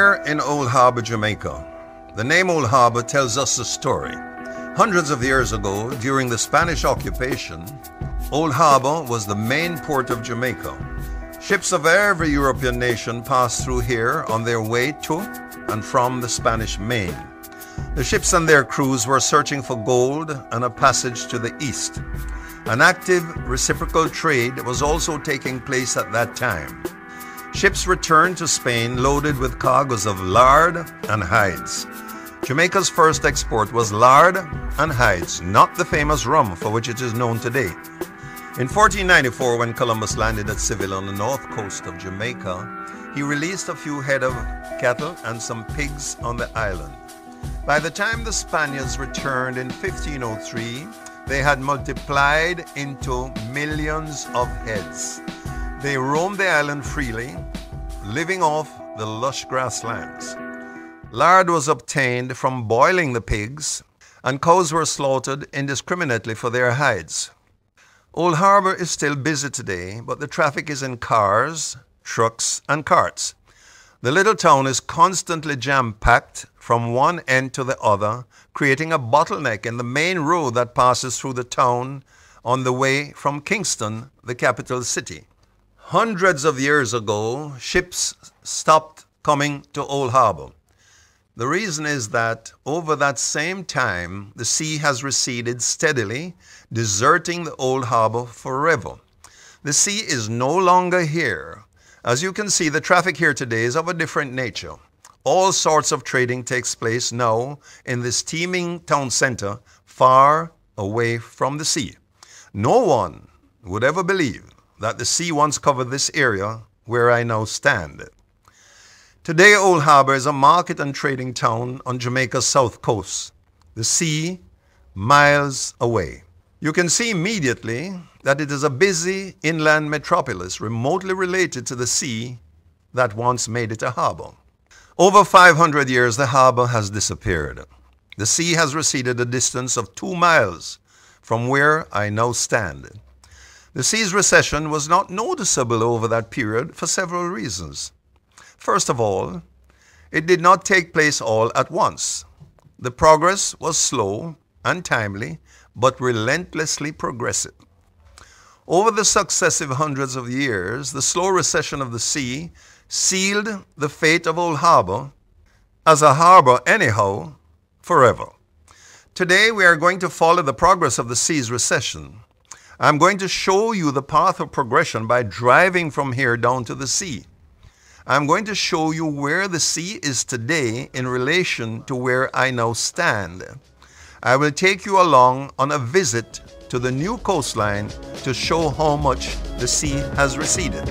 here in Old Harbour, Jamaica. The name Old Harbour tells us a story. Hundreds of years ago, during the Spanish occupation, Old Harbour was the main port of Jamaica. Ships of every European nation passed through here on their way to and from the Spanish Main. The ships and their crews were searching for gold and a passage to the east. An active reciprocal trade was also taking place at that time. Ships returned to Spain loaded with cargoes of lard and hides. Jamaica's first export was lard and hides, not the famous rum for which it is known today. In 1494, when Columbus landed at Seville on the north coast of Jamaica, he released a few head of cattle and some pigs on the island. By the time the Spaniards returned in 1503, they had multiplied into millions of heads. They roamed the island freely, living off the lush grasslands. Lard was obtained from boiling the pigs, and cows were slaughtered indiscriminately for their hides. Old Harbour is still busy today, but the traffic is in cars, trucks, and carts. The little town is constantly jam-packed from one end to the other, creating a bottleneck in the main road that passes through the town on the way from Kingston, the capital city. Hundreds of years ago, ships stopped coming to Old Harbour. The reason is that over that same time, the sea has receded steadily, deserting the Old Harbour forever. The sea is no longer here. As you can see, the traffic here today is of a different nature. All sorts of trading takes place now in this teeming town center, far away from the sea. No one would ever believe that the sea once covered this area where I now stand. Today, Old Harbour is a market and trading town on Jamaica's south coast, the sea miles away. You can see immediately that it is a busy inland metropolis remotely related to the sea that once made it a harbour. Over 500 years, the harbour has disappeared. The sea has receded a distance of 2 miles from where I now stand. The sea's recession was not noticeable over that period for several reasons. First of all, it did not take place all at once. The progress was slow and timely, but relentlessly progressive. Over the successive hundreds of years, the slow recession of the sea sealed the fate of Old Harbour as a harbour anyhow forever. Today we are going to follow the progress of the sea's recession. I'm going to show you the path of progression by driving from here down to the sea. I'm going to show you where the sea is today in relation to where I now stand. I will take you along on a visit to the new coastline to show how much the sea has receded.